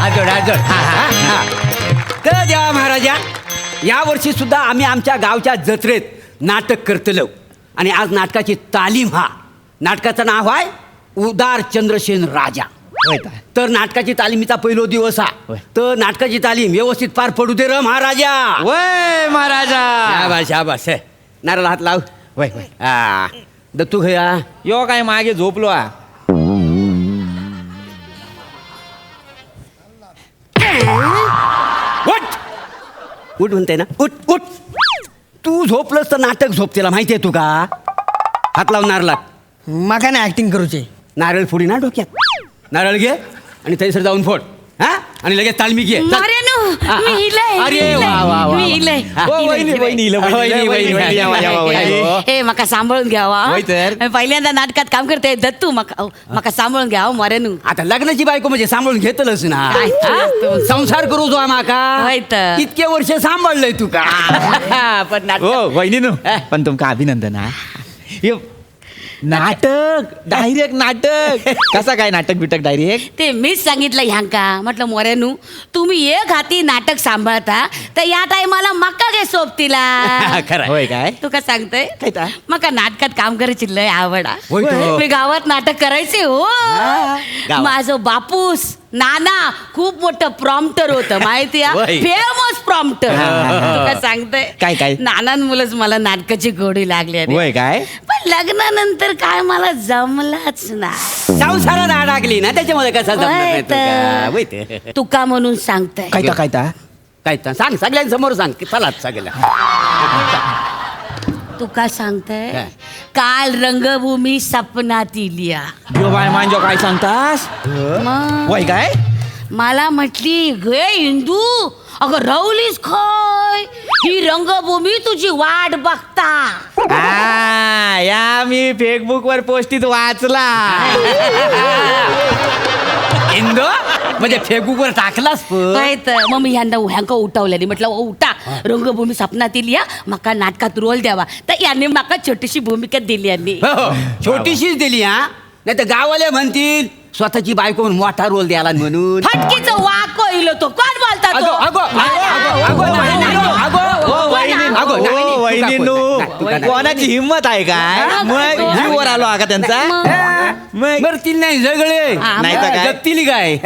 हात जोड. तर देवा महाराजा, या वर्षी सुद्धा आम्ही आमच्या गावच्या जत्रेत नाटक करतलो आणि आज नाटकाची तालीम नाटकाचं नाव आहे उदार चंद्रसेन राजा. तर नाटकाची तालीमीचा पहिलो दिवस तर नाटकाची तालीम व्यवस्थित पार पडू दे र महाराजा. वय महाराजा. शाबास शाबास. नारळ हात लाव. वय दत्तू घया. यो काय मागे झोपलो उठ म्हणते ना. उठ उठ. तू झोपलंस तर नाटक झोपतेला माहितीये तू का. हात लाव नारळात. माका ना ऍक्टिंग करूची. नारळ फोडी ना डोक्यात. नारळ घे आणि थैसर जाऊन फोड. आणि लगेच तालमी घे. अरे वा वा वा. हे मका सांभाळून घ्यावा. पहिल्यांदा नाटकात काम करते दत्तू. मका सांभाळून घ्यावा मोऱ्यानू. आता लग्नाची बायको म्हणजे सांभाळून घेतलंच ना. संसार करू जो आम्हा इतके वर्ष सांभाळलंय तू का. पण वहिनी पण तुमका अभिनंदन. नाटक डायरेक्ट नाटक कसा काय नाटक बिटक डायरेक्ट ते मीच सांगितलं ह्यांका. म्हटलं मोऱ्यानू तुम्ही एक हाती नाटक सांभाळता तर या टायमाला मका काय सोबतीला. होय काय तू का सांगतोय काय मका नाटकात काम करायची लय आवडा. होय तो. मी गावात नाटक करायचे हो. माझं बापूस नाना खूप मोठं प्रॉम्प्टर होतं माहिती आहे. Famous prompter. तू का सांगतोय काय नानांमुळेच मला नाटकाची गोडी लागली. होय काय पण लग्नानंतर काय मला जमलाच ना. संसारात अडकली ना त्याच्यामध्ये कसा जमलं. तू का म्हणून सांगताय काय सांग सगळ्यांसमोर सांग की चला सगळ्या. तू का सांगताय. काल रंगभूमी सपनात इलिया. मांजो काय सांगतास. होय काय मला म्हटली गे हिंदू अगं रवलीस खय ही रंगभूमी तुझी वाट बघता. या मी फेसबुक वर पोस्टीत वाचला. इंदो म्हणजे फेसबुकवर टाकलास. मग मी ह्यांका उठवल्याने म्हटलं उठा रंगभूमी सपनात इलिया मका नाटकात रोल द्यावा. तर यांनी मका छोटीशी भूमिका दिली. यांनी छोटीशीच दिली. नाही तर गावाले म्हणतील स्वतःची बायको म्हणून मोठा रोल द्यायला म्हणून. फटकीचं वाक इलो तो कोण बोलता कोणाची हिंमत आहे काय. मग जीवर आलो का त्यांचा. मरतील नाही जगळे नाही तर काय जगतील काय.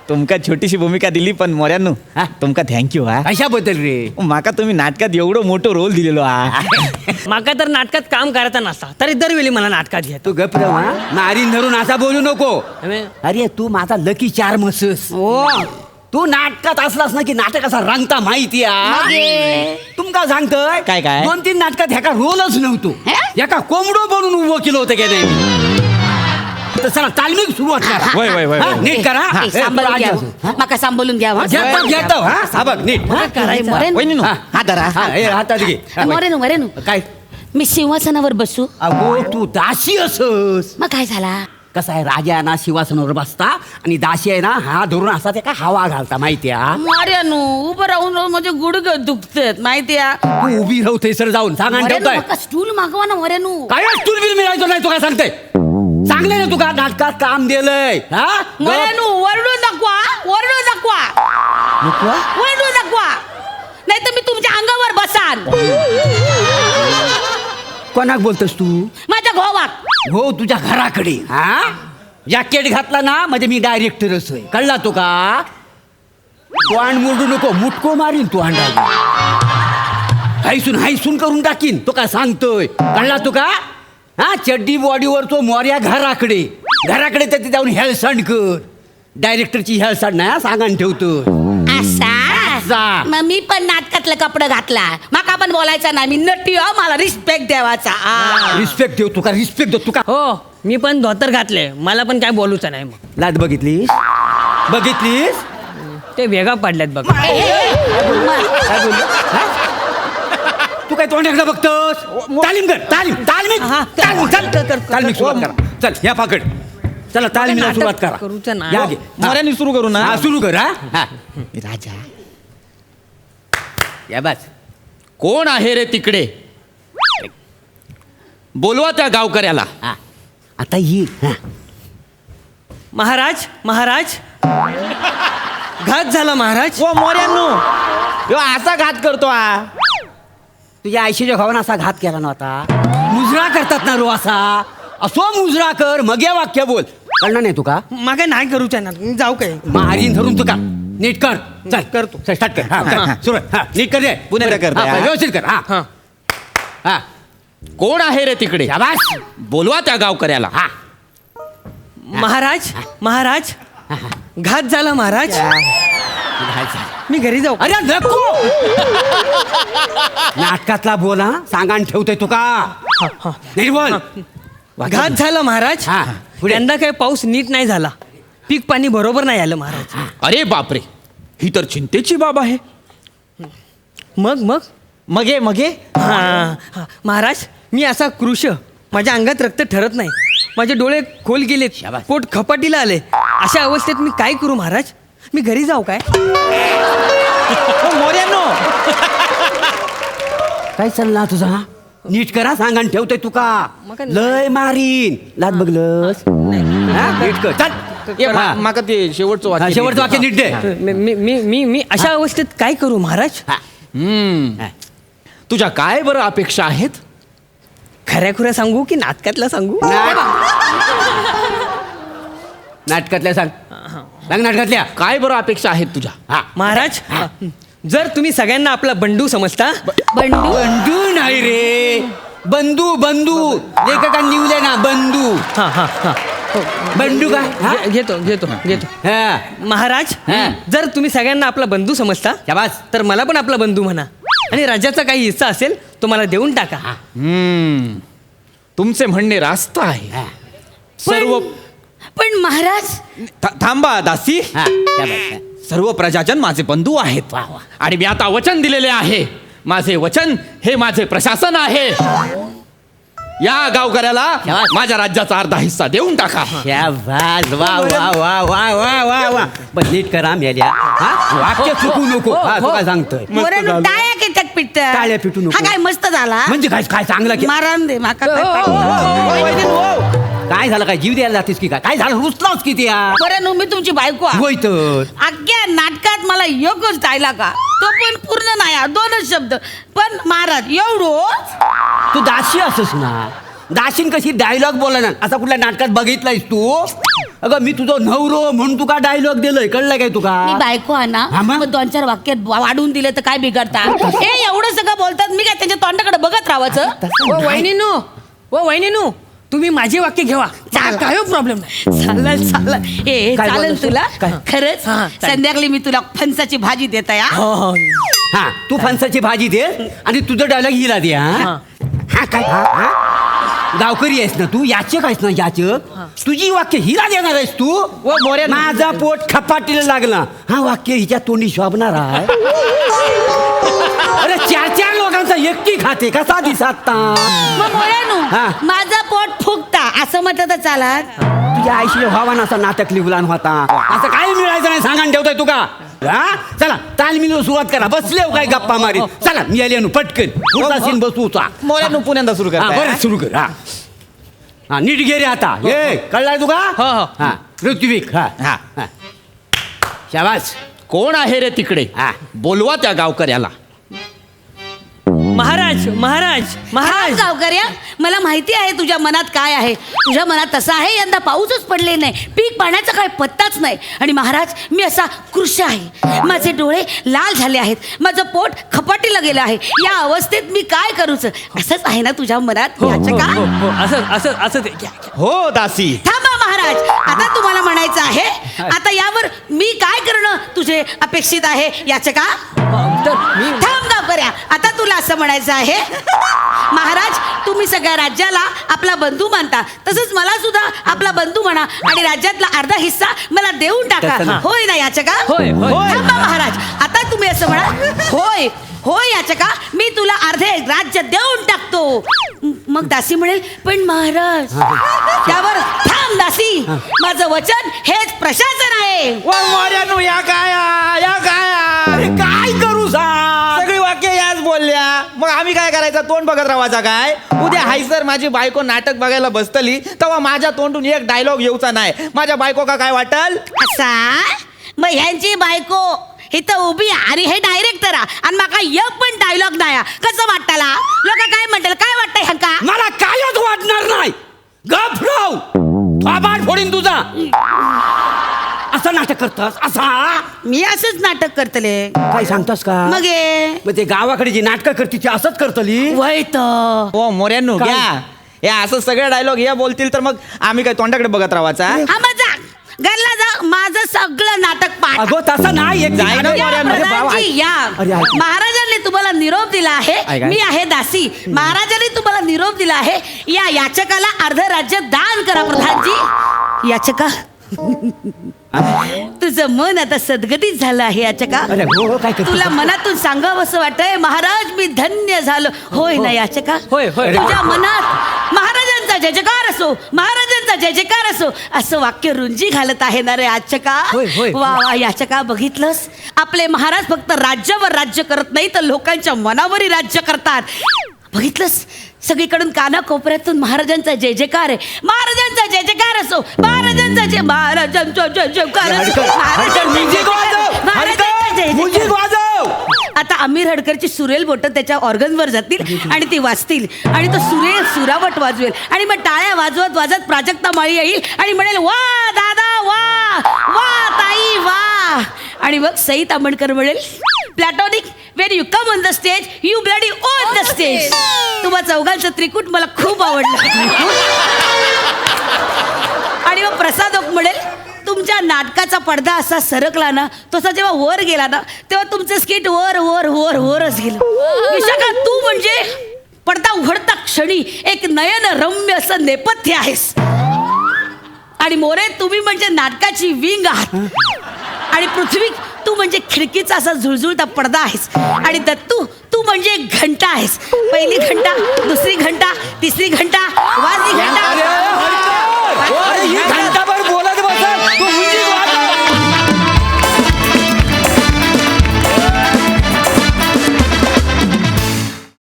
तुमका छोटीशी भूमिका दिली पण मोऱ्यांनो तुमका थँक्यू. कशाबद्दल रे. माका तुम्ही नाटकात एवढं मोठं रोल दिलेलो. माका तर नाटकात काम करायचा नसता तरी दरवेळी मला नाटकात घ्या. तू गप नारीन धरून असा बोलू नको. अरे तू माझा लकी चार्म असस. तू नाटकात असलास ना की नाटक असा रंगता माहिती तुमका सांगतोय. काय 2-3 नाटकात ह्याका रोलच नव्हतो. ह्याका कोंबडो बनून उभं केलं होतं की नाही. तर चला तालमीक सुरुवात करा. नीट करा. मका सांभाळून घ्यावा. घेतो हा बघ नीट. हातात घे. मरेनू काय मी सिंहासनावर बसू. अगो तू दासी असस. मग काय झाला. कसं आहे राजा ना सिंहासनावर बसता आणि दासी आहे ना हा धरून असा ते का हवा घालता माहितीये. मरेनू उभं राहून म्हणजे गुडघे दुखतात माहितीये. तू उभी राहते सर जाऊन सांगा ठेवतोय. स्टूल मागवा ना मरेनू. काय स्टूल बिल मिळायचो नाही. तू काय सांगते चांगले ना. तू का नाटकात काम दिलंय. मरेनू वरडू नको. नाही तर मी तुमच्या अंगावर बसान. कोणाक बोलतोस तू. माझ्या भावाक. हो तुझ्या घराकडे. जॅकेट घातला ना म्हणजे मी डायरेक्टरच होय. कळला तो का. तू अंड मोडू नको. मुटको मारीन तू अंडा. हायसून करून टाकीन. तो का सांगतोय. कळला तो का. चड्डी बॉडीवर तो मोर्या घराकडे तर ते जाऊन हेळसांड कर. डायरेक्टरची हेळसांड नाही सांगान ठेवतो. मग मी पण नाटकातलं कपडे घातला. माका पण बोलायचा नाही. मी नटी मला रिस्पेक्ट द्यावाचा. रिस्पेक्ट देऊ तुका. रिस्पेक्ट देऊ तुका. हो मी पण धोतर घातले मला पण काय बोलूच नाही. मग लाद बघितलीस ते वेगळा पडल्यात बघ. काय बोललो. तू काय तोंडाकडे बघतोस. तालीम कर. तालीम सुरुवात करा. चल या पाकड. चला तालीमीला सुरुवात करा. करूचं ना. या घे. मोऱ्यांनी सुरू करू ना. सुरू कर. राजा या बस. कोण आहे रे तिकडे. बोलवा त्या गावकऱ्याला. आता ये. महाराज महाराज घात झाला महाराज. व मोऱ्यांनो ह्यो असा घात करतो हा. तुझ्या आयशीच्या भावानं असा घात केला नव्हता. मुजरा करतात ना रो असा. असो मुजरा कर मग या वाक्य बोल. कळणार नाही तुका. मागे नाही करू त्यांना जाऊ काय. मारीन धरून तुका. नीट कर. चल करतो. चल स्टार्ट कर. हा कर. सुरू आहे. हा नीट कर रे. पुन्हा एकदा करतोय, हा, हा. व्यवस्थित कर. हा हा हा कोण आहे रे तिकडे? शाबास. बोलवा त्या गावकऱ्याला. हा महाराज महाराज घात झाला महाराज. मी घरी जाऊ. अरे नको. नाटकातला बोल हा. सांगान ठेवतोय तुका. नाही बोल. घात झाला महाराज. हा, पुढे. यंदा काही पाऊस नीट नाही झाला. पीक पाणी बरोबर नाही आलं महाराज. अरे बापरे, ही तर चिंतेची बाब आहे. मग मग मगे मगे हा हा. महाराज मी असा कृश माझ्या अंगात रक्त ठरत नाही. माझे डोळे खोल गेलेत. शाबास. पोट खपाटीला आले. अशा अवस्थेत मी काय करू महाराज. मी घरी जाऊ काय. मोऱ्यांनो काय चालला तुझा. नीट करा. सांगान ठेवतोय तुका. मग काय- लय मारीन. लात बघलस. हा, नीट कर. चल. हा. माका ते शेवटचं हा, वाक्य शेवटचं वाक्य नीट दे. मी अशा अवस्थेत काय करू महाराज. हा. हा. तुझ्या काय बरं अपेक्षा आहेत? खऱ्या सांगू की नाटकातला सांगू. नाटकातल्या सांग. सांग नाटकातल्या. काय बरं अपेक्षा आहेत तुझ्या? हा महाराज जर तुम्ही सगळ्यांना आपला बंडू समजता. बंडू बंधू नाही रे. बंधू बंधू लेखकांनी लिवले ना बंधू. हा हा हा बंडू काय हा? घेतो घेतो घेतो. हा. महाराज हा. जर तुम्ही सगळ्यांना आपला बंधू समजता शाबास. तर मला पण आपला बंधू म्हणा. आणि राज्याचा काही हिस्सा असेल तो मला देऊन टाका. तुमचे म्हणणे रास्त आहे. हा. सर्व पण महाराज थांबा दासी. हा, शाबास. सर्व प्रजाजन माझे बंधू आहेत. वा, वा. आणि मी आता वचन दिलेले आहे. माझे वचन हे माझे प्रशासन आहे. या गावकऱ्याला शाबास. माझ्या राज्याचा अर्धा हिस्सा देऊन टाका. शाबास. वा वा वा वा वा वा वा. पण नीट करा मेल्या. हा वाक्य चुकू नको. हा तुला सांगतोय. मोऱ्यांनो टाळ्या किटक पिटत. टाळ्या पिटू नको. हा काय मस्त झाला. म्हणजे काय काय चांगलं केलं. मारान दे माका हो, काय हो, पाहिजे. वैदिक, हो. काय झालं काय जीव द्यायला जातेस की काय झालं रुसलाच किती मोऱ्यांनो मी तुमची बायको आहे. होय तर. अख्ख्या नाटकात मला योगच डायला का तो पण पूर्ण नाही हा, 2च शब्द. पण महाराज एवढं तू दाशी असस ना. दाशीन कशी डायलॉग बोला ना. असा कुठल्या नाटकात बघितलायस तू. अगं मी तुझं नवरो म्हणून तुका डायलॉग दिलंय. कळलं काय तुका. मी बायको आहे ना. हा मग? मग 2-4 वाक्यात वाढून दिले तर काय बिघडता. हे एवढं सगळं बोलतात मी काय त्यांच्या तोंडाकडे बघत राहायचं. वहिनीनू तुम्ही माझे वाक्य घेवा. चालेल. काय प्रॉब्लेम नाही. चालेल चालेल. ए काय चालेल बोलतोस? तुला काय? खरंच हा, चालेल. संध्याकाळी मी तुला फणसाची भाजी देता या. हो हो हा तू फणसाची भाजी दे आणि तुझं डायलॉग हिला दे. हा हा काय हा हा गावकरी आहेस ना तू. याचक आहेस ना याचक. तुझी वाक्य हिला देणार आहेस तू. व मोऱ्या माझा पोट खपाटीला लागला. हा वाक्य हिच्या तोंडी शोभणार आहे. अरे 4 लोकांचा एकटी खाते कसा दिसता. मग मोऱ्यानू हा. माझा पोट फुगता असं म्हटलं तर चालात. तुझ्या आईशी भावानं असा नाटक लिहुलान होता. असं काय मिळायचं नाही. सांगान ठेवतोय तुका. हा चला तालमीला सुरुवात करा. बसले हो काय गप्पा मारीत. चला मी आली आणू पटकन. उठासीन बसू चा. मोऱ्यांनो पुण्यांदा सुरू हा करा. बरं सुरू कर. हा हा नीट घे रे आता. ये कळलाय तुका. हो, हो. हा ऋत्विक. हा हा. हा. शाबास. कोण आहे रे तिकडे? हा. बोलवा त्या गावकऱ्याला. महाराज महाराज हा महाराज गावकऱ्या मला माहिती आहे तुझ्या मनात काय आहे. तुझ्या मनात तसं आहे यंदा पाऊसच पडले नाही. पीक पाण्याचा काय पत्ताच नाही. आणि महाराज मी असा कृश आहे. माझे डोळे लाल झाले आहेत. माझं पोट खपाटीला गेलं आहे. या अवस्थेत मी काय करूच असंच आहे ना तुझ्या मनात. याचं का हो, हो, असं असं असं ते घ्या, घ्या. हो दासी. थांबा महाराज. आता तुम्हाला म्हणायचं आहे आता यावर मी काय करणं तुझे अपेक्षित आहे याचं का. तर मी थांब गावकऱ्या. आता तुला असं म्हणायचं आहे महाराज तुम्ही सगळ्या राज्याला आपला बंधू मानता तसंच मला सुद्धा आपला बंधू म्हणा आणि राज्यातला अर्धा हिस्सा मला देऊन टाका. तसं नाही. होय ना याचं का. होय, होय. थांबा महाराज. आता तुम्ही असं म्हणा होय होय याचं का मी तुला अर्धे राज्य देऊन टाकतो. मग दासी म्हणेल पण महाराज त्यावर थांब दासी. माझं वचन हेच प्रशासन आहे. व मोऱ्यांनो या काय या काय अरे काय करू सांग. सगळी वाक्य याच बोलल्या. मग आम्ही काय करायचं. तोंड बघत राहायचा काय? उद्या हायसर माझी बायको नाटक बघायला बसतली तेव्हा माझ्या तोंडून एक डायलॉग येऊचा नाही. माझ्या बायको का काय वाटल? असा मग ह्यांची बायको इथं उभी आणि हे डायरेक्टर आणि माका एक पण डायलॉग नाही कसं वाटताला? लोक काय म्हणतात, काय वाटतंय ह्यांका? मला कायच वाटणार नाही. गफराव थोबाड फोडीन तुझा. असं नाटक करतास असा? मी असंच नाटक करतले. काय सांगतास का? मग हे मग ते गावाकडे जी नाटकं करते ती असंच करतली. वैत ओ मोऱ्यांनो काय? घ्या हे असं सगळे डायलॉग हे बोलतील तर मग आम्ही काय तोंडाकडे बघत राहायचा? हा मजा घरला जा, माझं सगळं नाटक पाठ. अगो तसं नाही. एक जाय ना या मोऱ्यांनो. अरे बाबा, प्रधानजी, या अरे ऐक. महाराजांनी तुम्हाला निरोप दिला आहे. ऐक. मी आहे दासी. महाराजांनी तुम्हाला निरोप दिला आहे. या याचकाला अर्ध राज्य दान करा प्रधानजी. याचका तुझं मन आता सद्गतीत झालं आहे याचका. अरे हो हो, काय करते? तुला मनातून सांगावं असं वाटतंय महाराज मी धन्य झालो. होय ना याचका? होय, होय. तुझ्या मनात महाराजांचा जय जयकार असो, महाराजांचा जय जयकार असो असं वाक्य रुंजी घालत आहे ना रे याचका. होय, होय. वा वा याचका, बघितलंस आपले महाराज फक्त राज्यावर राज्य करत नाही तर लोकांच्या मनावरही राज्य करतात. बघितलंस सगळीकडून कानाकोपऱ्यातून महाराजांचा जय जयकार आहे. महाराजांचा जय जयकार असो, महाराजांचा जय महाराजांचा जय जयकार असो, महाराजांचा जय जयकार, महाराजांचा जय म्युझिक जयकार. वाजव. आता आमिर हडकरची सुरेल बोटं त्याच्या ऑर्गनवर जातील आणि ती वाजतील आणि तो सुरेल सुरावट वाजवेल आणि मग टाळ्या वाजवत वाजत प्राजक्ता माळी येईल आणि म्हणेल वा दादा वा वा ताई वा. आणि मग सई तामणकर म्हणेल Platonic Wien you come on the stage you bloody on the stage. तुम्हा चौघांचं त्रिकूट मला खूप आवडलं. आणि मग प्रसाद ओक म्हणेल तुमच्या नाटकाचा पडदा असा सरकला ना तसा जेव्हा वर गेला ना तेव्हा तुमचं स्किट वर वर वर वरच गेलं. विशाखा तू म्हणजे पडदा उघडता क्षणी एक नयन रम्य असं नेपथ्य आहेस. आणि मोरे तुम्ही म्हणजे नाटकाची विंग आहात. आणि पृथ्वी तू म्हणजे खिडकीचा असा झुळझुळता पडदा आहेस. आणि दत्तू तू म्हणजे घंटा आहेस. पहिली घंटा, दुसरी घंटा, तिसरी घंटा,